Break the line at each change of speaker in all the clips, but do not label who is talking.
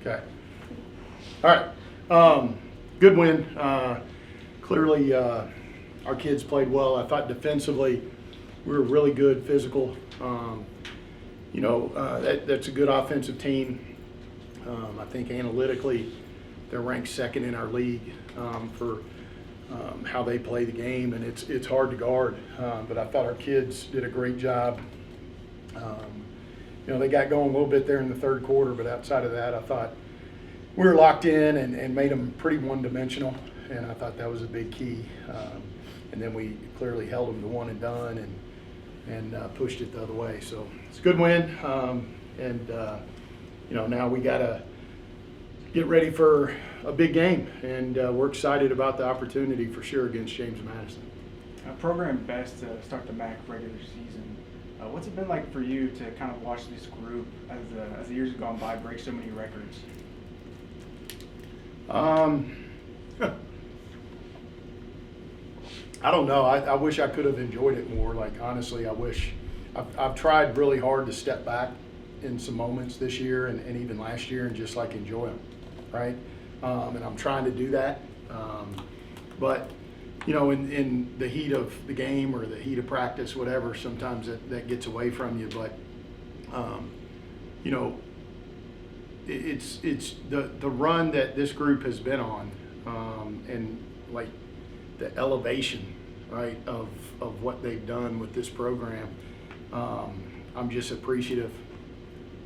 Okay. All right. Good win. Clearly, our kids played well. I thought defensively we were really good, physical. That's a good offensive team. I think analytically they're ranked second in our league for how they play the game, and it's hard to guard. But I thought our kids did a great job. They got going a little bit there in the third quarter, but outside of that, I thought we were locked in and made them pretty one-dimensional, and I thought that was a big key. And then we clearly held them to one and done and pushed it the other way. So it's a good win, now we got to get ready for a big game, and we're excited about the opportunity for sure against James Madison.
Program best to start the MAC regular season. What's it been like for you to kind of watch this group as the years have gone by break so many records?
I don't know. I wish I could have enjoyed it more. Like, honestly, I wish. I've tried really hard to step back in some moments this year and even last year and just like enjoy them, right? And I'm trying to do that. But in the heat of the game or the heat of practice, whatever, sometimes that gets away from you. But it's the run that this group has been on, and like the elevation, right, of what they've done with this program. I'm just appreciative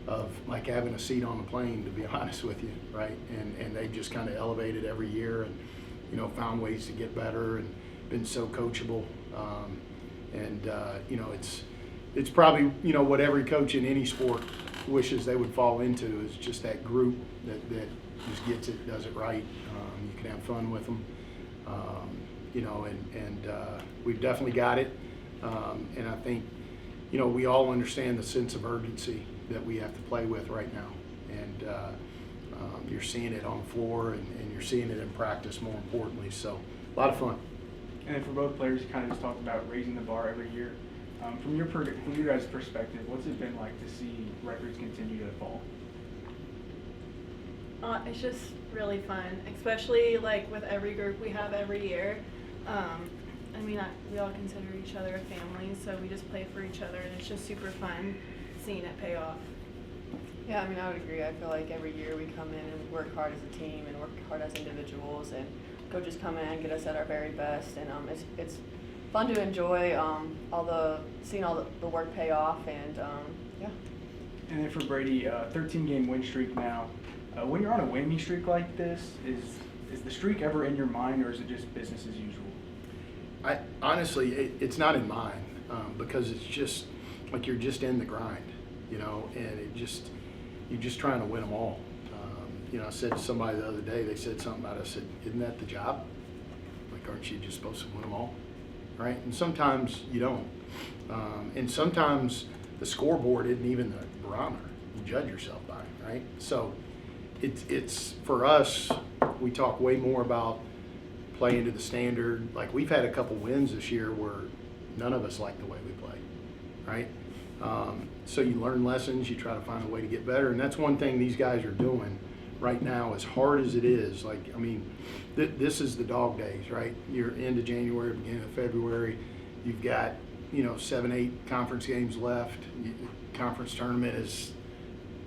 of like having a seat on the plane, to be honest with you, right? And they've just kind of elevated every year and found ways to get better and been so coachable. It's probably what every coach in any sport wishes they would fall into, is just that group that just gets it, does it right. You can have fun with them, we've definitely got it. And I think we all understand the sense of urgency that we have to play with right now, and you're seeing it on the floor and you're seeing it in practice, more importantly. So a lot of fun.
And then for both players, you kind of just talked about raising the bar every year. From your guys' perspective, what's it been like to see records continue to fall?
It's just really fun, especially like with every group we have every year. We all consider each other a family, so we just play for each other, and it's just super fun seeing it pay off.
Yeah, I would agree. I feel like every year we come in and work hard as a team and work hard as individuals, and coaches come in and get us at our very best, and it's fun to enjoy seeing all the work pay off, and yeah.
And then for Brady, 13-game win streak now. When you're on a winning streak like this, is the streak ever in your mind, or is it just business as usual?
Honestly, it's not in mine, because it's just like you're just in the grind, and you're just trying to win them all. I said to somebody the other day, they said something about it. I said, isn't that the job? Like, aren't you just supposed to win them all? Right? And sometimes you don't. And sometimes the scoreboard isn't even the barometer you judge yourself by, right? So it's for us, we talk way more about playing to the standard. Like, we've had a couple wins this year where none of us like the way we play, right? So you learn lessons, you try to find a way to get better, and that's one thing these guys are doing right now, as hard as it is. This is the dog days, right? You're into January, beginning of February. You've got 7-8 conference games left. Conference tournament is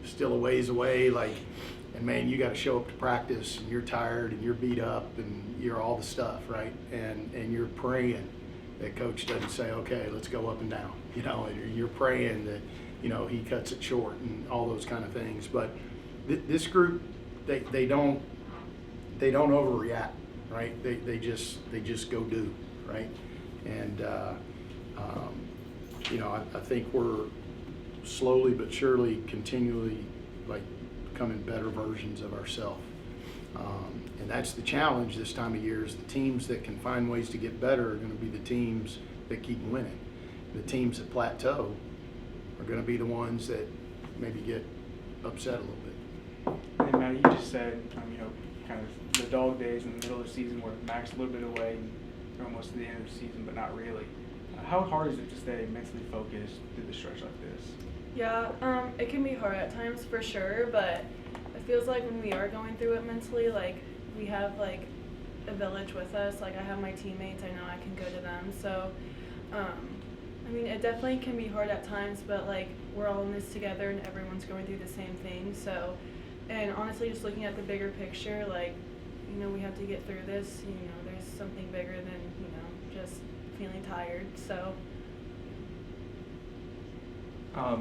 still a ways away. And man, you got to show up to practice, and you're tired, and you're beat up, and you're all the stuff, right? And you're praying that coach doesn't say, okay, let's go up and down. And you're praying that he cuts it short and all those kind of things. But this group, they don't overreact, right? They just go do, right? And I think we're slowly but surely continually becoming better versions of ourselves. And that's the challenge this time of year, is the teams that can find ways to get better are going to be the teams that keep winning. The teams that plateau are going to be the ones that maybe get upset a little bit.
And Matt, you just said, kind of the dog days in the middle of the season where Mac's a little bit away and you're almost to the end of the season, but not really. How hard is it to stay mentally focused through the stretch like this?
Yeah, it can be hard at times for sure, but I feels like when we are going through it mentally, like we have like a village with us. Like I have my teammates, I know I can go to them. So, I mean, it definitely can be hard at times, but like we're all in this together and everyone's going through the same thing. So, and honestly, just looking at the bigger picture, like, you know, we have to get through this. You know, there's something bigger than, you know, just feeling tired. So.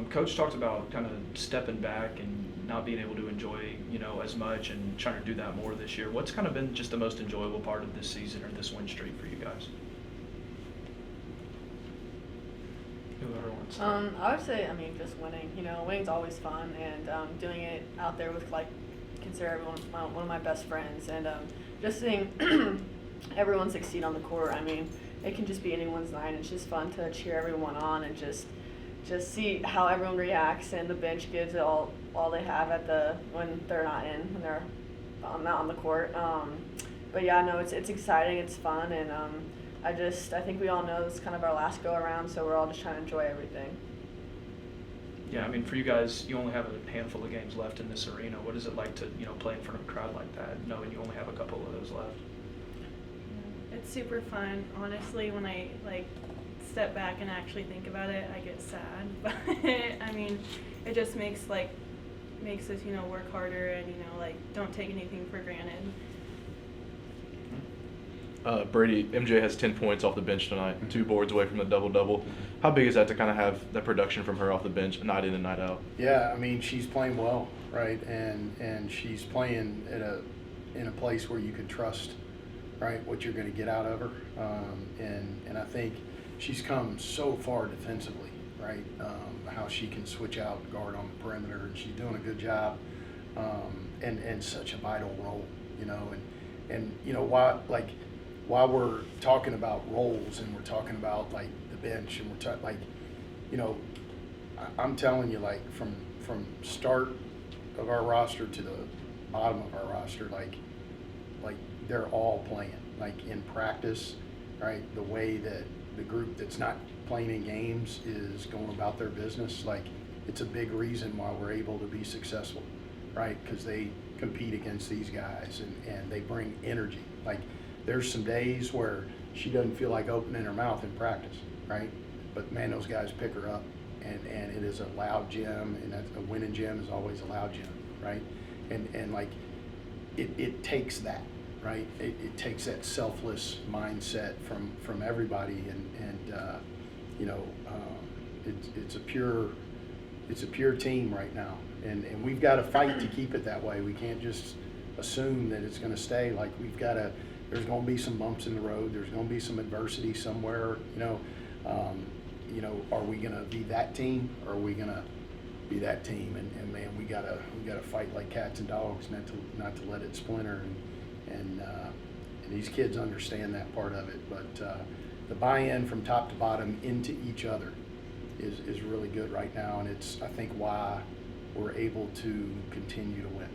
Coach talked about kind of stepping back and not being able to enjoy, you know, as much and trying to do that more this year. What's kind of been just the most enjoyable part of this season or this win streak for you guys? Whoever wants to.
I would say, I mean, just winning. You know, winning's always fun, and doing it out there with, like, consider everyone one of my best friends, and just seeing everyone succeed on the court. I mean, it can just be anyone's night. It's just fun to cheer everyone on and just see how everyone reacts, and the bench gives it all they have when they're when they're not on the court. But yeah, no, it's exciting, it's fun, and I think we all know it's kind of our last go around, so we're all just trying to enjoy everything.
Yeah, I mean, for you guys, you only have a handful of games left in this arena. What is it like to, you know, play in front of a crowd like that, knowing you only have a couple of those left?
It's super fun. Honestly, when I like step back and actually think about it, I get sad. But I mean, it just makes us, you know, work harder and, you know, like don't take anything for granted.
Brady, MJ has 10 points off the bench tonight, 2 boards away from the double-double. How big is that to kind of have that production from her off the bench, night in and night out?
Yeah, I mean, she's playing well, right? And she's playing in a place where you could trust, right, what you're going to get out of her. And I think she's come so far defensively, right? How she can switch out guard on the perimeter, and she's doing a good job. And such a vital role, you know. And you know, while we're talking about roles and we're talking about like the bench and we're talking like, you know, I'm telling you, like from start of our roster to the bottom of our roster, like they're all playing, like in practice, right? The way that the group that's not playing in games is going about their business, like it's a big reason why we're able to be successful, right? Because they compete against these guys and they bring energy. Like there's some days where she doesn't feel like opening her mouth in practice, right? But man, those guys pick her up, and it is a loud gym, and a winning gym is always a loud gym, right? And like it takes that, right? It takes that selfless mindset from everybody, and you know, it's a pure team right now, and we've got to fight to keep it that way. We can't just assume that it's going to stay. Like there's going to be some bumps in the road. There's going to be some adversity somewhere. You know, are we going to be that team, or are we going to be that team? And man, we gotta fight like cats and dogs, not to let it splinter. And these kids understand that part of it. But the buy-in from top to bottom into each other is really good right now, and it's, I think, why we're able to continue to win.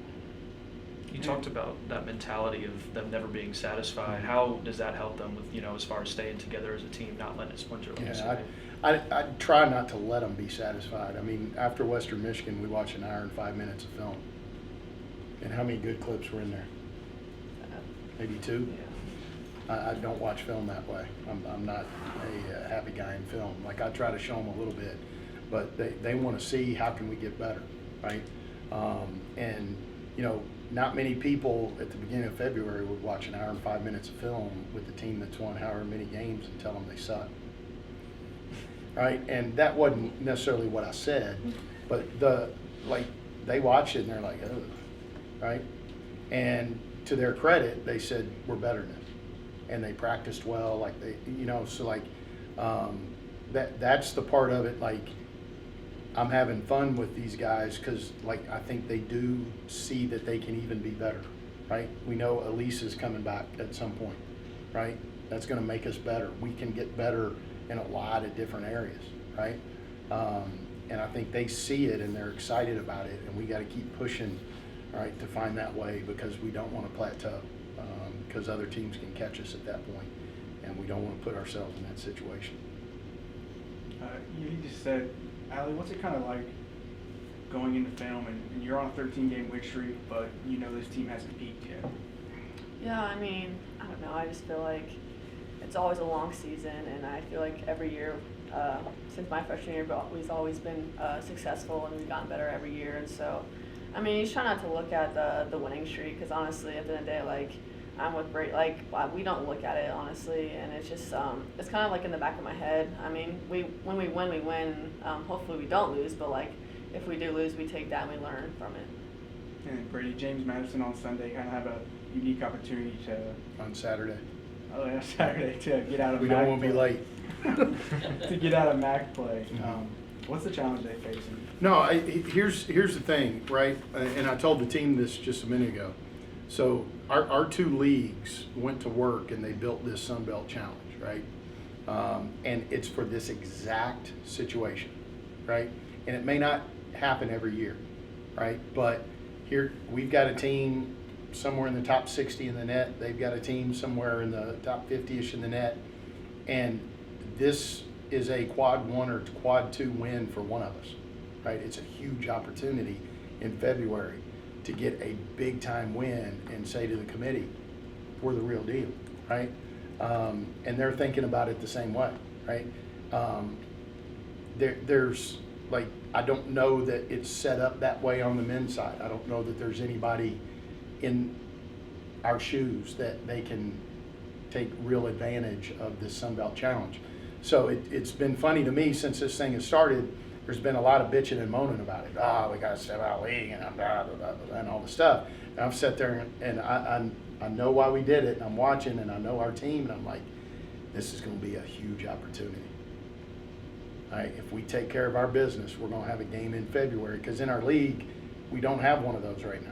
You talked about that mentality of them never being satisfied. How does that help them with, you know, as far as staying together as a team, not letting it splinter?
Yeah, I try not to let them be satisfied. I mean, after Western Michigan, we watched an hour and 5 minutes of film. And how many good clips were in there? Maybe 2?
Yeah.
I don't watch film that way. I'm not a happy guy in film. Like, I try to show them a little bit, but they want to see how can we get better, right? And, you know, not many people at the beginning of February would watch an hour and 5 minutes of film with the team that's won however many games and tell them they suck, right? And that wasn't necessarily what I said, but they watched it and they're like, oh, right? And to their credit, they said we're better than them, and they practiced well. Like they, you know, so like that's the part of it. Like, I'm having fun with these guys because, like, I think they do see that they can even be better, right? We know Elise is coming back at some point, right? That's going to make us better. We can get better in a lot of different areas, right? And I think they see it and they're excited about it, and we got to keep pushing, right, to find that way, because we don't want to plateau, because other teams can catch us at that point, and we don't want to put ourselves in that situation.
You just said, Allie, what's it kind of like going into film, and you're on a 13-game win streak, but you know this team hasn't peaked yet?
Yeah, I mean, I don't know. I just feel like it's always a long season, and I feel like every year, since my freshman year, we've always been successful, and we've gotten better every year. And so, I mean, you just try not to look at the winning streak, because honestly, at the end of the day, like, I'm with Brady. Like, we don't look at it honestly, and it's just it's kind of like in the back of my head. I mean, when we win, we win. Hopefully, we don't lose, but like, if we do lose, we take that and we learn from it.
And Brady, James Madison on Sunday kind of have a unique opportunity to
On Saturday.
Saturday to get out of.
We
MAC
don't want to be
play.
late.
To get out of MAC play.
Mhm.
What's the challenge they face?
No, here's the thing, right? And I told the team this just a minute ago. So our two leagues went to work and they built this Sun Belt Challenge, right? And it's for this exact situation, right? And it may not happen every year, right? But here we've got a team somewhere in the top 60 in the net. They've got a team somewhere in the top 50-ish in the net. And this is a quad 1 or quad 2 win for one of us, right? It's a huge opportunity in February to get a big time win and say to the committee, we're the real deal, right? And they're thinking about it the same way, right? There's like, I don't know that it's set up that way on the men's side. I don't know that there's anybody in our shoes that they can take real advantage of this Sun Belt Challenge. So it's been funny to me since this thing has started. There's been a lot of bitching and moaning about it. We got to step out of the league and blah, blah, blah, blah, and all the stuff. And I've sat there and I know why we did it. And I'm watching and I know our team and I'm like, this is going to be a huge opportunity. All right, if we take care of our business, we're going to have a game in February because in our league, we don't have one of those right now.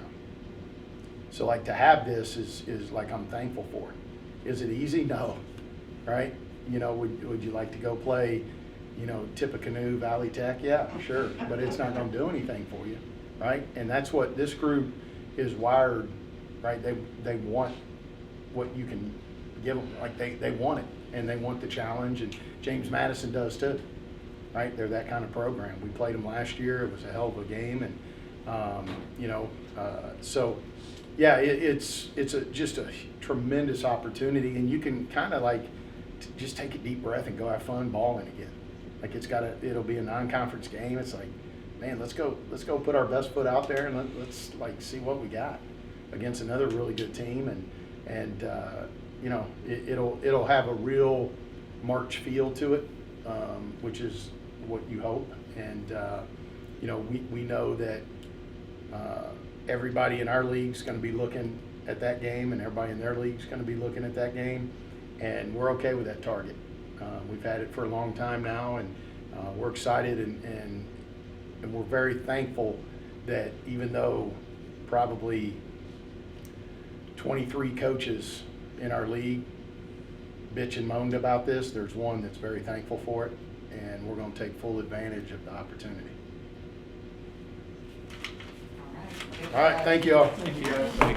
So like to have this is like I'm thankful for it. Is it easy? No, right? You know, would you like to go play, you know, Tippecanoe, Valley Tech? Yeah, sure, but it's not going to do anything for you, right? And that's what this group is wired, right? They want what you can give them, like they want it, and they want the challenge, and James Madison does too, right? They're that kind of program. We played them last year. It was a hell of a game, and you know, so yeah, it's just a tremendous opportunity, and you can kind of like just take a deep breath and go have fun balling again. Like it'll be a non-conference game. It's like, man, let's go put our best foot out there and let's like see what we got against another really good team, and you know, it'll have a real March feel to it, which is what you hope. And you know, we know that everybody in our league is going to be looking at that game, and everybody in their league is going to be looking at that game, and we're okay with that target. We've had it for a long time now, and we're excited, and we're very thankful that even though probably 23 coaches in our league bitch and moaned about this, there's one that's very thankful for it, and we're going to take full advantage of the opportunity. All right, thank you all.
Thank you guys.
Thank you.